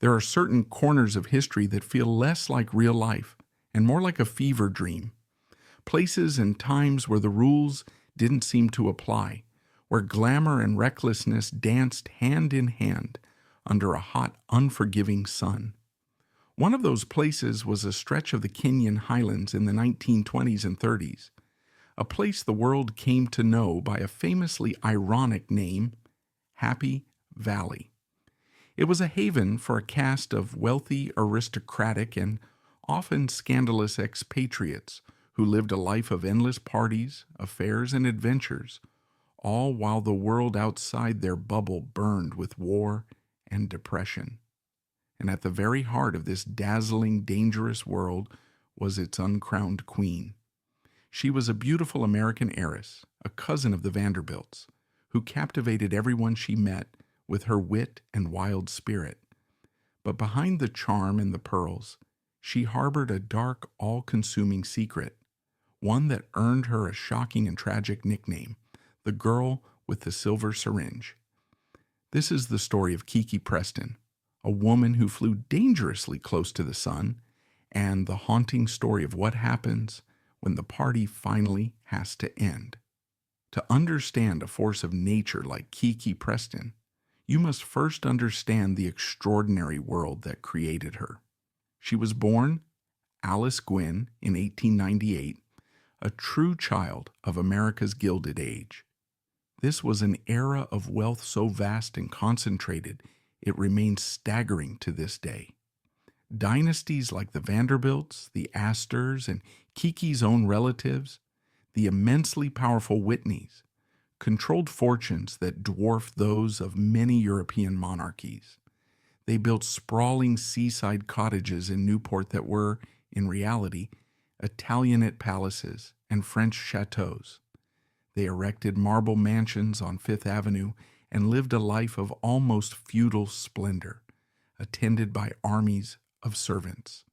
There are certain corners of history that feel less like real life and more like a fever dream. Places and times where the rules didn't seem to apply, where glamour and recklessness danced hand in hand under a hot, unforgiving sun. One of those places was a stretch of the Kenyan highlands in the 1920s and 30s, a place the world came to know by a famously ironic name, Happy Valley. It was a haven for a caste of wealthy, aristocratic, and often scandalous expatriates who lived a life of endless parties, affairs, and adventures, all while the world outside their bubble burned with war and depression. And at the very heart of this dazzling, dangerous world was its uncrowned queen. She was a beautiful American heiress, a cousin of the Vanderbilts, who captivated everyone she met with her wit and wild spirit. But behind the charm and the pearls, she harbored a dark, all-consuming secret, one that earned her a shocking and tragic nickname, the girl with the silver syringe. This is the story of Kiki Preston, a woman who flew dangerously close to the sun, and the haunting story of what happens when the party finally has to end. To understand a force of nature like Kiki Preston, you must first understand the extraordinary world that created her. She was born Alice Gwynn in 1898, a true child of America's Gilded Age. This was an era of wealth so vast and concentrated, it remains staggering to this day. Dynasties like the Vanderbilts, the Astors, and Kiki's own relatives, the immensely powerful Whitneys, controlled fortunes that dwarfed those of many European monarchies. They built sprawling seaside cottages in Newport that were, in reality, Italianate palaces and French chateaux. They erected marble mansions on Fifth Avenue and lived a life of almost feudal splendor, attended by armies of servants.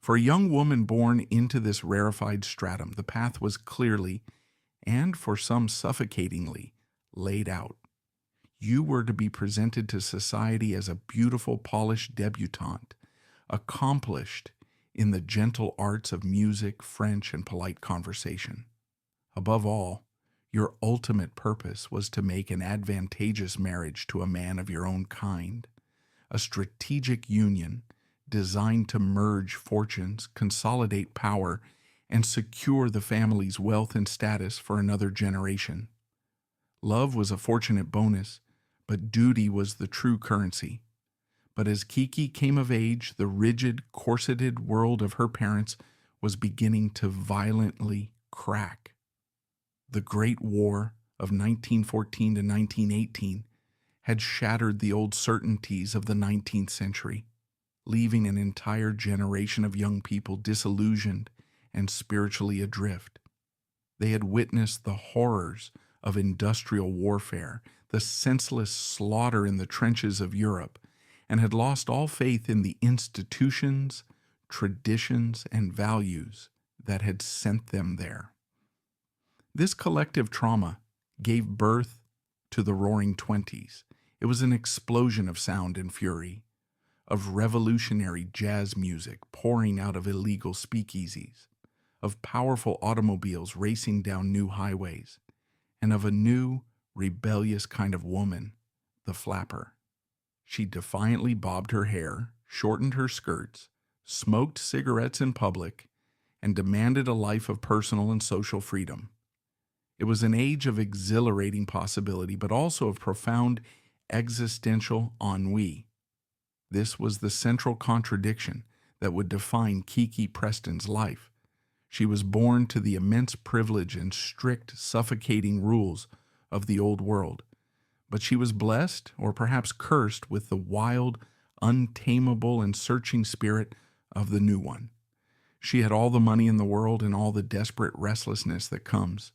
For a young woman born into this rarefied stratum, the path was clearly, and for some suffocatingly, laid out. You were to be presented to society as a beautiful, polished debutante, accomplished in the gentle arts of music, French, and polite conversation. Above all, your ultimate purpose was to make an advantageous marriage to a man of your own kind, a strategic union designed to merge fortunes, consolidate power, and secure the family's wealth and status for another generation. Love was a fortunate bonus, but duty was the true currency. But as Kiki came of age, the rigid, corseted world of her parents was beginning to violently crack. The Great War of 1914 to 1918 had shattered the old certainties of the 19th century, leaving an entire generation of young people disillusioned and spiritually adrift. They had witnessed the horrors of industrial warfare, the senseless slaughter in the trenches of Europe, and had lost all faith in the institutions, traditions, and values that had sent them there. This collective trauma gave birth to the Roaring Twenties. It was an explosion of sound and fury, of revolutionary jazz music pouring out of illegal speakeasies, of powerful automobiles racing down new highways, and of a new, rebellious kind of woman, the flapper. She defiantly bobbed her hair, shortened her skirts, smoked cigarettes in public, and demanded a life of personal and social freedom. It was an age of exhilarating possibility, but also of profound existential ennui. This was the central contradiction that would define Kiki Preston's life. She was born to the immense privilege and strict, suffocating rules of the old world, but she was blessed, or perhaps cursed, with the wild, untamable, and searching spirit of the new one. She had all the money in the world and all the desperate restlessness that comes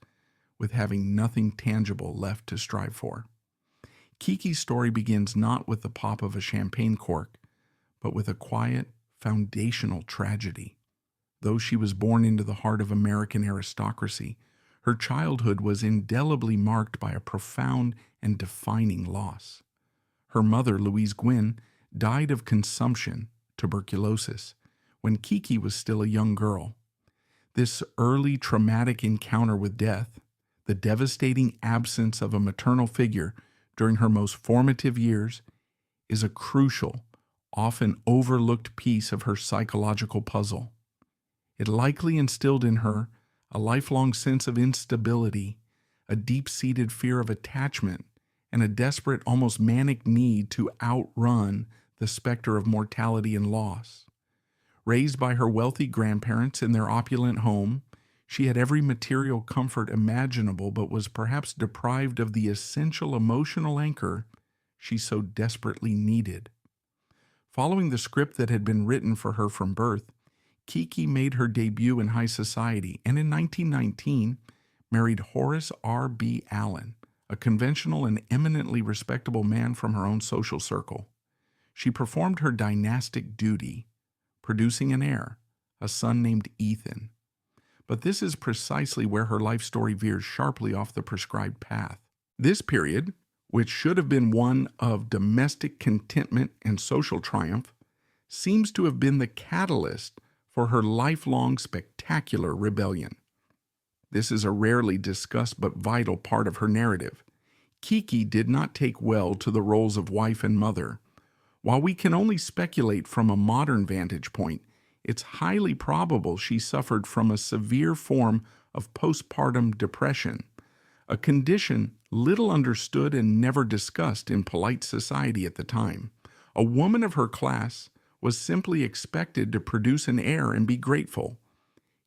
with having nothing tangible left to strive for. Kiki's story begins not with the pop of a champagne cork, but with a quiet, foundational tragedy. Though she was born into the heart of American aristocracy, her childhood was indelibly marked by a profound and defining loss. Her mother, Louise Gwynn, died of consumption, tuberculosis, when Kiki was still a young girl. This early traumatic encounter with death, the devastating absence of a maternal figure during her most formative years, is a crucial, often overlooked piece of her psychological puzzle. It likely instilled in her a lifelong sense of instability, a deep-seated fear of attachment, and a desperate, almost manic need to outrun the specter of mortality and loss. Raised by her wealthy grandparents in their opulent home, she had every material comfort imaginable, but was perhaps deprived of the essential emotional anchor she so desperately needed. Following the script that had been written for her from birth, Kiki made her debut in high society and in 1919 married Horace R.B. Allen, a conventional and eminently respectable man from her own social circle. She performed her dynastic duty, producing an heir, a son named Ethan. But this is precisely where her life story veers sharply off the prescribed path. This period, which should have been one of domestic contentment and social triumph, seems to have been the catalyst for her lifelong spectacular rebellion. This is a rarely discussed but vital part of her narrative. Kiki did not take well to the roles of wife and mother. While we can only speculate from a modern vantage point, it's highly probable she suffered from a severe form of postpartum depression, a condition little understood and never discussed in polite society at the time. A woman of her class was simply expected to produce an heir and be grateful.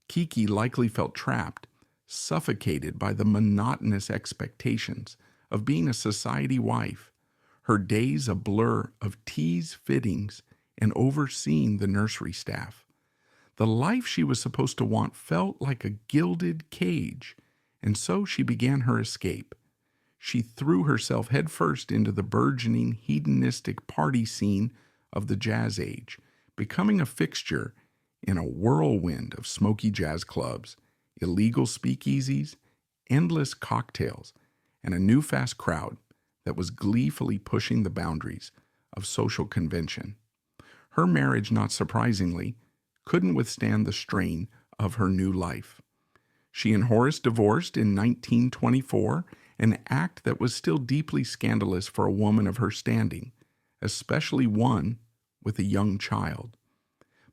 Kiki likely felt trapped, suffocated by the monotonous expectations of being a society wife, her days a blur of teas, fittings, and overseeing the nursery staff. The life she was supposed to want felt like a gilded cage, and so she began her escape. She threw herself headfirst into the burgeoning hedonistic party scene of the jazz age, becoming a fixture in a whirlwind of smoky jazz clubs, illegal speakeasies, endless cocktails, and a new fast crowd that was gleefully pushing the boundaries of social convention. Her marriage, not surprisingly, couldn't withstand the strain of her new life. She and Horace divorced in 1924, an act that was still deeply scandalous for a woman of her standing, especially one with a young child.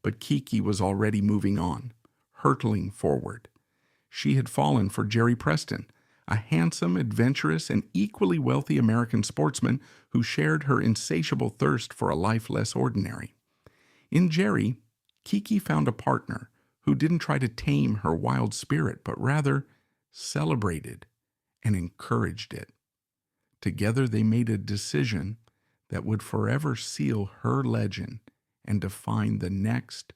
But Kiki was already moving on, hurtling forward. She had fallen for Jerry Preston, a handsome, adventurous, and equally wealthy American sportsman who shared her insatiable thirst for a life less ordinary. In Jerry, Kiki found a partner who didn't try to tame her wild spirit, but rather celebrated and encouraged it. Together they made a decision that would forever seal her legend and define the next,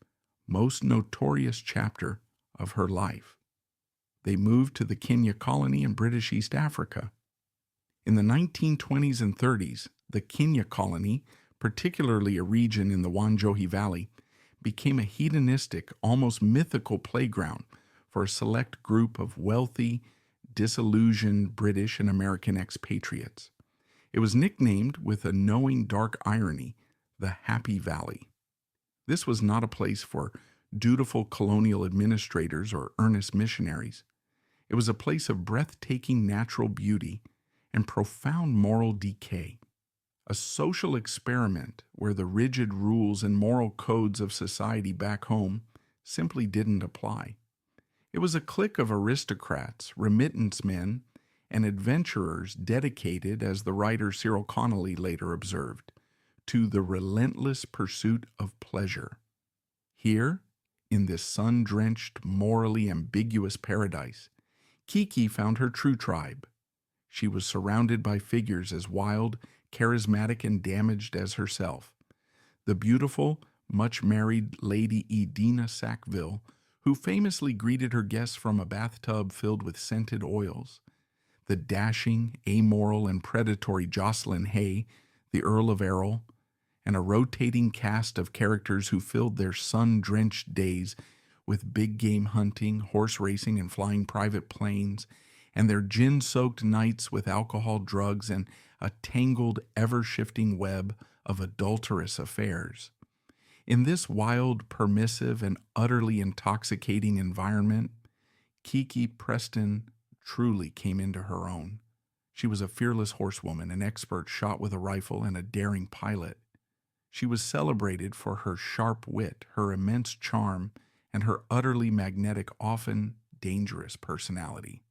most notorious chapter of her life. They moved to the Kenya colony in British East Africa. In the 1920s and 30s, the Kenya colony, particularly a region in the Wanjohi Valley, became a hedonistic, almost mythical playground for a select group of wealthy, disillusioned British and American expatriates. It was nicknamed, with a knowing dark irony, the Happy Valley. This was not a place for dutiful colonial administrators or earnest missionaries. It was a place of breathtaking natural beauty and profound moral decay, a social experiment where the rigid rules and moral codes of society back home simply didn't apply. It was a clique of aristocrats, remittance men, and adventurers dedicated, as the writer Cyril Connolly later observed, to the relentless pursuit of pleasure. Here, in this sun-drenched, morally ambiguous paradise, Kiki found her true tribe. She was surrounded by figures as wild, charismatic, and damaged as herself. The beautiful, much-married Lady Edina Sackville, who famously greeted her guests from a bathtub filled with scented oils. The dashing, amoral, and predatory Jocelyn Hay, the Earl of Errol, and a rotating cast of characters who filled their sun-drenched days with big game hunting, horse racing, and flying private planes, and their gin-soaked nights with alcohol, drugs, and a tangled, ever-shifting web of adulterous affairs. In this wild, permissive, and utterly intoxicating environment, Kiki Preston truly came into her own. She was a fearless horsewoman, an expert shot with a rifle, and a daring pilot. She was celebrated for her sharp wit, her immense charm, and her utterly magnetic, often dangerous personality.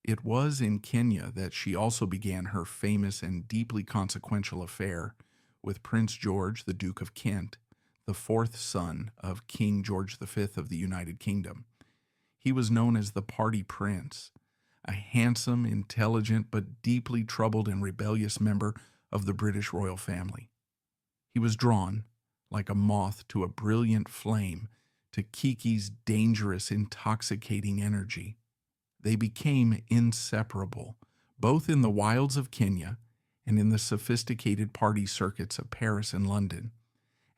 It was in Kenya that she also began her famous and deeply consequential affair with Prince George, the Duke of Kent, the fourth son of King George V of the United Kingdom. He was known as the Party Prince, a handsome, intelligent, but deeply troubled and rebellious member of the British royal family. He was drawn, like a moth to a brilliant flame, to Kiki's dangerous, intoxicating energy. They became inseparable, both in the wilds of Kenya and in the sophisticated party circuits of Paris and London.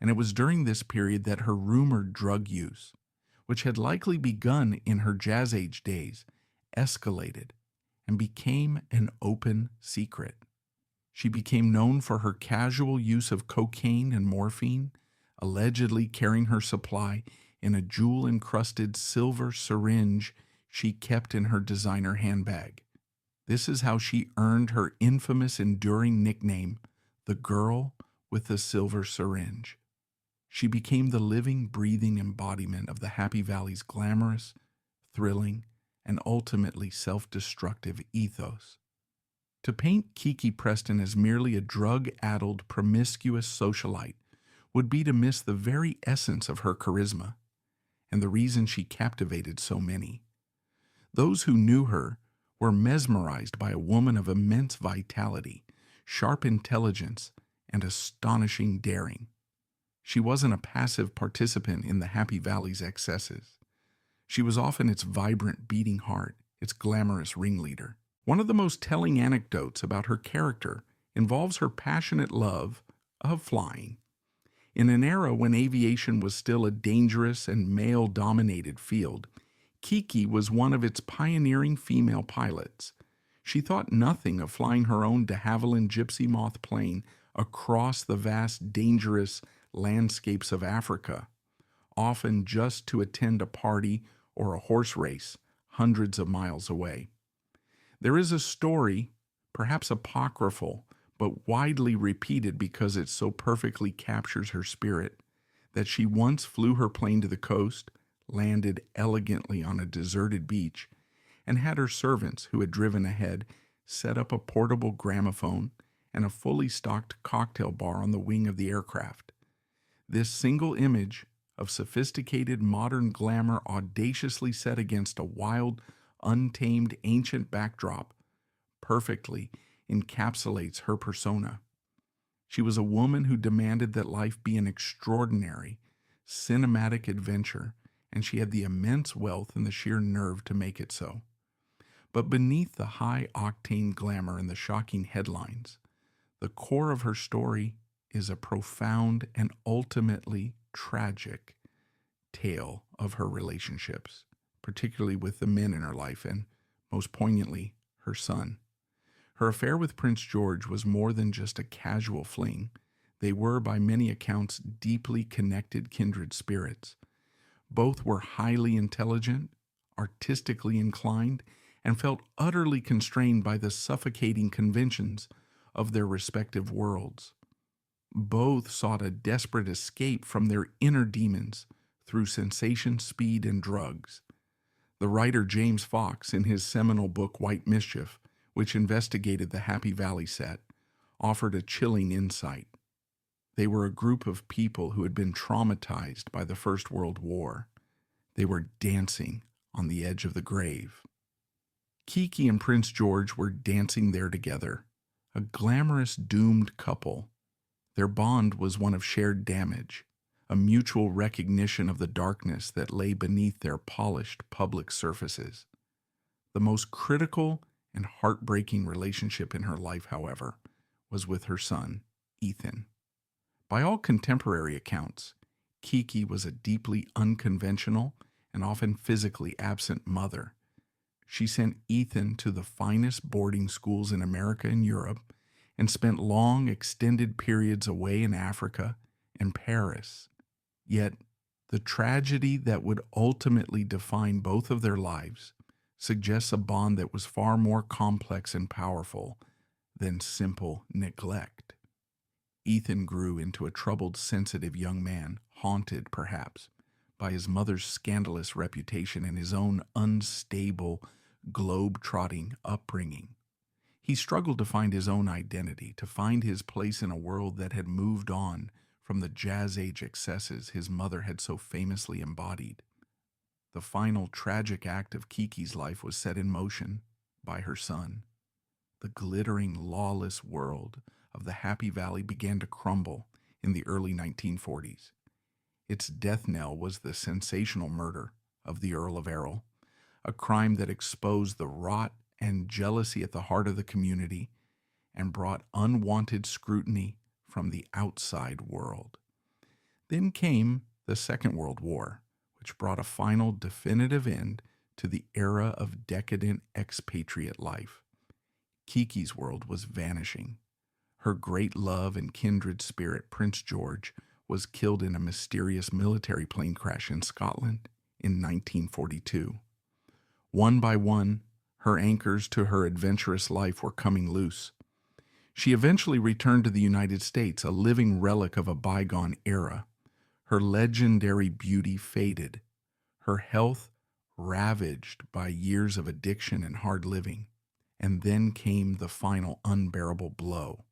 And it was during this period that her rumored drug use, which had likely begun in her Jazz Age days, escalated and became an open secret. She became known for her casual use of cocaine and morphine, allegedly carrying her supply in a jewel-encrusted silver syringe she kept in her designer handbag. This is how she earned her infamous, enduring nickname, the Girl with the Silver Syringe. She became the living, breathing embodiment of the Happy Valley's glamorous, thrilling, and ultimately self-destructive ethos. To paint Kiki Preston as merely a drug-addled, promiscuous socialite would be to miss the very essence of her charisma, and the reason she captivated so many. Those who knew her were mesmerized by a woman of immense vitality, sharp intelligence, and astonishing daring. She wasn't a passive participant in the Happy Valley's excesses. She was often its vibrant, beating heart, its glamorous ringleader. One of the most telling anecdotes about her character involves her passionate love of flying. In an era when aviation was still a dangerous and male-dominated field, Kiki was one of its pioneering female pilots. She thought nothing of flying her own de Havilland Gypsy Moth plane across the vast, dangerous landscapes of Africa, often just to attend a party or a horse race hundreds of miles away. There is a story, perhaps apocryphal, but widely repeated because it so perfectly captures her spirit, that she once flew her plane to the coast, landed elegantly on a deserted beach, and had her servants, who had driven ahead, set up a portable gramophone and a fully stocked cocktail bar on the wing of the aircraft. This single image of sophisticated modern glamour audaciously set against a wild, untamed ancient backdrop perfectly encapsulates her persona. She was a woman who demanded that life be an extraordinary, cinematic adventure, and she had the immense wealth and the sheer nerve to make it so. But beneath the high-octane glamour and the shocking headlines, the core of her story is a profound and ultimately tragic tale of her relationships, particularly with the men in her life and, most poignantly, her son. Her affair with Prince George was more than just a casual fling. They were, by many accounts, deeply connected kindred spirits. Both were highly intelligent, artistically inclined, and felt utterly constrained by the suffocating conventions of their respective worlds. Both sought a desperate escape from their inner demons through sensation, speed, and drugs. The writer James Fox, in his seminal book White Mischief, which investigated the Happy Valley set, offered a chilling insight. They were a group of people who had been traumatized by the First World War. They were dancing on the edge of the grave. Kiki and Prince George were dancing there together, a glamorous doomed couple. Their bond was one of shared damage, a mutual recognition of the darkness that lay beneath their polished public surfaces. The most critical and heartbreaking relationship in her life, however, was with her son, Ethan. By all contemporary accounts, Kiki was a deeply unconventional and often physically absent mother. She sent Ethan to the finest boarding schools in America and Europe and spent long, extended periods away in Africa and Paris. Yet, the tragedy that would ultimately define both of their lives suggests a bond that was far more complex and powerful than simple neglect. Ethan grew into a troubled, sensitive young man, haunted, perhaps, by his mother's scandalous reputation and his own unstable, globe-trotting upbringing. He struggled to find his own identity, to find his place in a world that had moved on from the Jazz Age excesses his mother had so famously embodied. The final tragic act of Kiki's life was set in motion by her son. The glittering, lawless world of the Happy Valley began to crumble in the early 1940s. Its death knell was the sensational murder of the Earl of Errol, a crime that exposed the rot and jealousy at the heart of the community and brought unwanted scrutiny from the outside world. Then came the Second World War, which brought a final definitive end to the era of decadent expatriate life. Kiki's world was vanishing. Her great love and kindred spirit, Prince George, was killed in a mysterious military plane crash in Scotland in 1942. One by one, her anchors to her adventurous life were coming loose. She eventually returned to the United States, a living relic of a bygone era. Her legendary beauty faded, her health ravaged by years of addiction and hard living. And then came the final unbearable blow.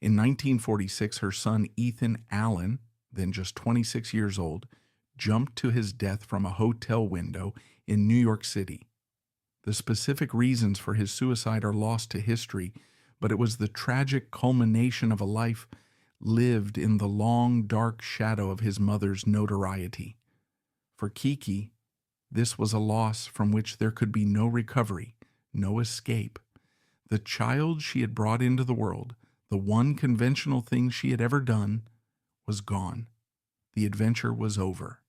In 1946, her son Ethan Allen, then just 26 years old, jumped to his death from a hotel window in New York City. The specific reasons for his suicide are lost to history, but it was the tragic culmination of a life lived in the long, dark shadow of his mother's notoriety. For Kiki, this was a loss from which there could be no recovery, no escape. The child she had brought into the world, the one conventional thing she had ever done, was gone. The adventure was over.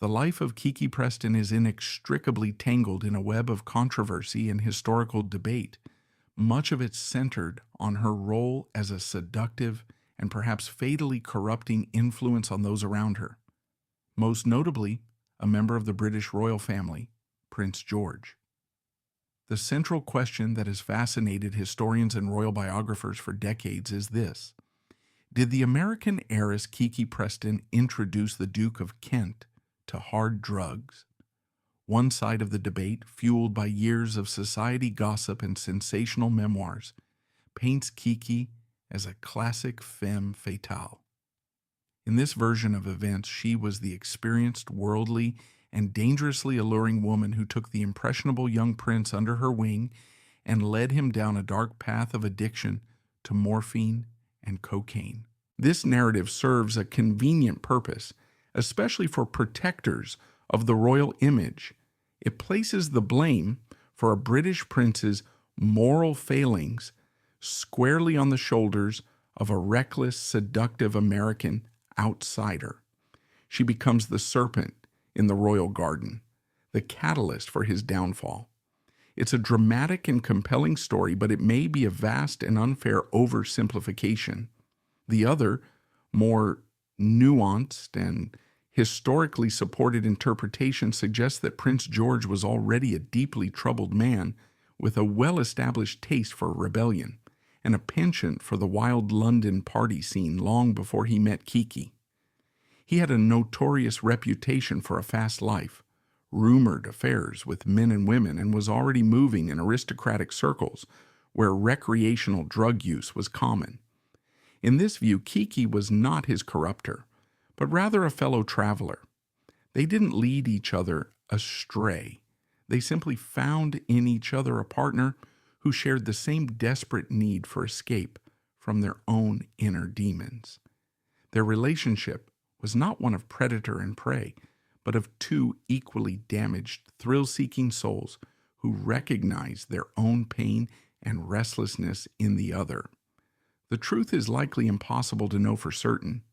The life of Kiki Preston is inextricably tangled in a web of controversy and historical debate, much of it centered on her role as a seductive and perhaps fatally corrupting influence on those around her. Most notably, a member of the British royal family, Prince George. The central question that has fascinated historians and royal biographers for decades is this: did the American heiress Kiki Preston introduce the Duke of Kent to hard drugs? One side of the debate, fueled by years of society gossip and sensational memoirs, paints Kiki as a classic femme fatale. In this version of events, she was the experienced, worldly, and dangerously alluring woman who took the impressionable young prince under her wing and led him down a dark path of addiction to morphine and cocaine. This narrative serves a convenient purpose, especially for protectors of the royal image. It places the blame for a British prince's moral failings squarely on the shoulders of a reckless, seductive American outsider. She becomes the serpent in the royal garden, the catalyst for his downfall. It's a dramatic and compelling story, but it may be a vast and unfair oversimplification. The other, more nuanced and historically supported interpretation suggests that Prince George was already a deeply troubled man with a well-established taste for rebellion and a penchant for the wild London party scene long before he met Kiki. He had a notorious reputation for a fast life, rumored affairs with men and women, and was already moving in aristocratic circles where recreational drug use was common. In this view, Kiki was not his corruptor, but rather a fellow traveler. They didn't lead each other astray. They simply found in each other a partner who shared the same desperate need for escape from their own inner demons. Their relationship was not one of predator and prey, but of two equally damaged, thrill-seeking souls who recognized their own pain and restlessness in the other. The truth is likely impossible to know for certain.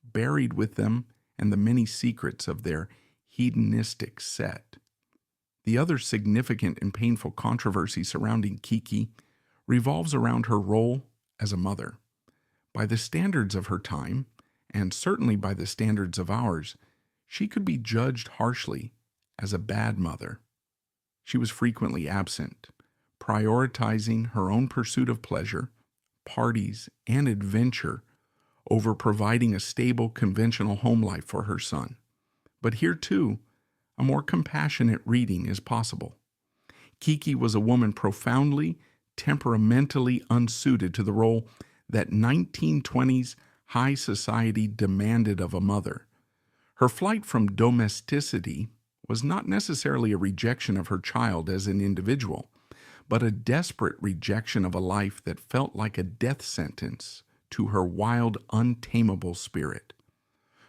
Buried with them and the many secrets of their hedonistic set. The other significant and painful controversy surrounding Kiki revolves around her role as a mother. By the standards of her time, and certainly by the standards of ours, she could be judged harshly as a bad mother. She was frequently absent, prioritizing her own pursuit of pleasure, parties, and adventure over providing a stable, conventional home life for her son. But here, too, a more compassionate reading is possible. Kiki was a woman profoundly, temperamentally unsuited to the role that 1920s high society demanded of a mother. Her flight from domesticity was not necessarily a rejection of her child as an individual, but a desperate rejection of a life that felt like a death sentence to her wild, untamable spirit.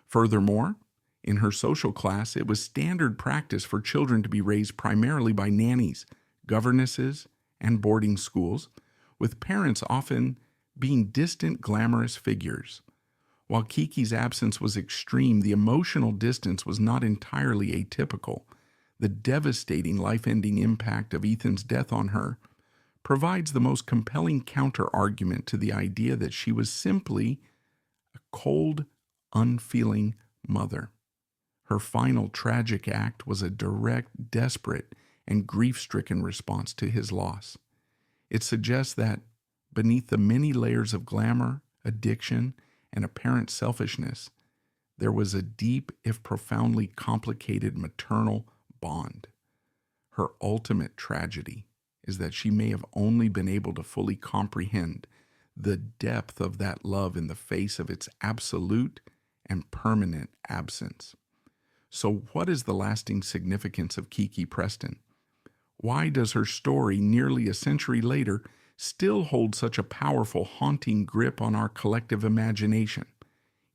Furthermore, in her social class, it was standard practice for children to be raised primarily by nannies, governesses, and boarding schools, with parents often being distant, glamorous figures. While Kiki's absence was extreme, the emotional distance was not entirely atypical. The devastating, life-ending impact of Ethan's death on her provides the most compelling counter-argument to the idea that she was simply a cold, unfeeling mother. Her final tragic act was a direct, desperate, and grief-stricken response to his loss. It suggests that beneath the many layers of glamour, addiction, and apparent selfishness, there was a deep, if profoundly complicated, maternal bond. Her ultimate tragedy is that she may have only been able to fully comprehend the depth of that love in the face of its absolute and permanent absence. So what is the lasting significance of Kiki Preston? Why does her story, nearly a century later, still hold such a powerful, haunting grip on our collective imagination?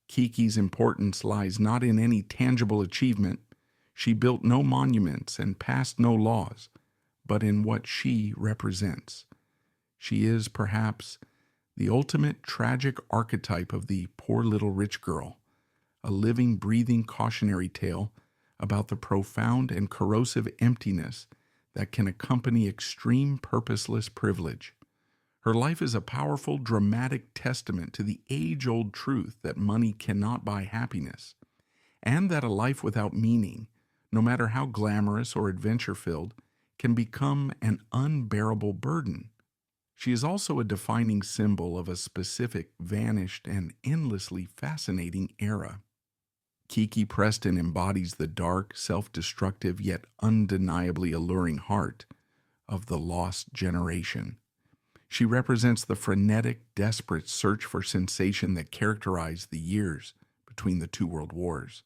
Kiki's importance lies not in any tangible achievement. She built no monuments and passed no laws, but in what she represents. She is, perhaps, the ultimate tragic archetype of the poor little rich girl, a living, breathing cautionary tale about the profound and corrosive emptiness that can accompany extreme purposeless privilege. Her life is a powerful, dramatic testament to the age-old truth that money cannot buy happiness, and that a life without meaning, no matter how glamorous or adventure-filled, can become an unbearable burden. She is also a defining symbol of a specific, vanished, and endlessly fascinating era. Kiki Preston embodies the dark, self-destructive, yet undeniably alluring heart of the lost generation. She represents the frenetic, desperate search for sensation that characterized the years between the two world wars,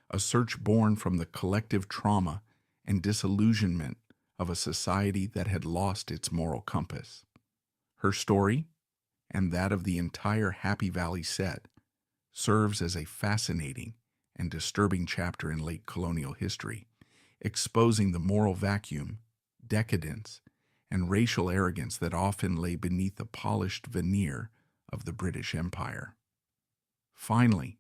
a search born from the collective trauma and disillusionment of a society that had lost its moral compass. Her story, and that of the entire Happy Valley set, serves as a fascinating and disturbing chapter in late colonial history, exposing the moral vacuum, decadence, and racial arrogance that often lay beneath the polished veneer of the British Empire. Finally,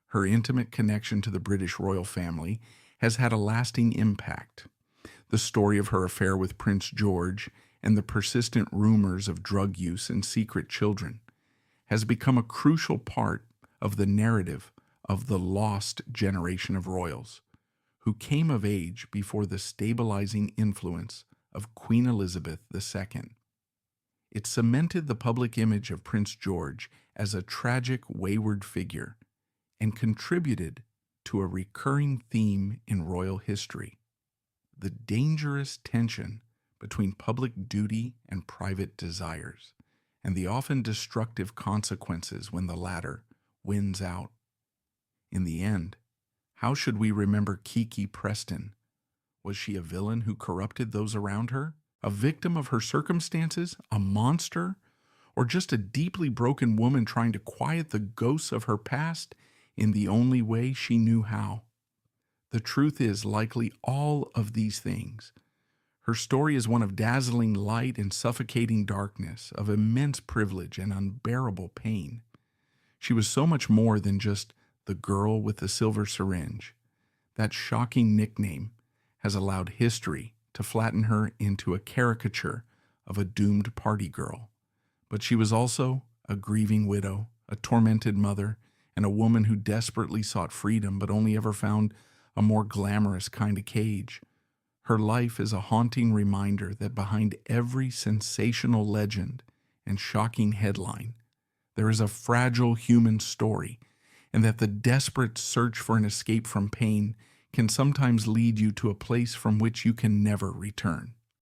her intimate connection to the British royal family has had a lasting impact. The story of her affair with Prince George and the persistent rumors of drug use and secret children has become a crucial part of the narrative of the lost generation of royals, who came of age before the stabilizing influence of Queen Elizabeth II. It cemented the public image of Prince George as a tragic, wayward figure and contributed to a recurring theme in royal history: the dangerous tension between public duty and private desires, and the often destructive consequences when the latter wins out. In the end, how should we remember Kiki Preston? Was she a villain who corrupted those around her? A victim of her circumstances? A monster? Or just a deeply broken woman trying to quiet the ghosts of her past in the only way she knew how? The truth is likely all of these things. Her story is one of dazzling light and suffocating darkness, of immense privilege and unbearable pain. She was so much more than just the girl with the silver syringe. That shocking nickname has allowed history to flatten her into a caricature of a doomed party girl. But she was also a grieving widow, a tormented mother, and a woman who desperately sought freedom but only ever found a more glamorous kind of cage. Her life is a haunting reminder that behind every sensational legend and shocking headline, there is a fragile human story, and that the desperate search for an escape from pain can sometimes lead you to a place from which you can never return.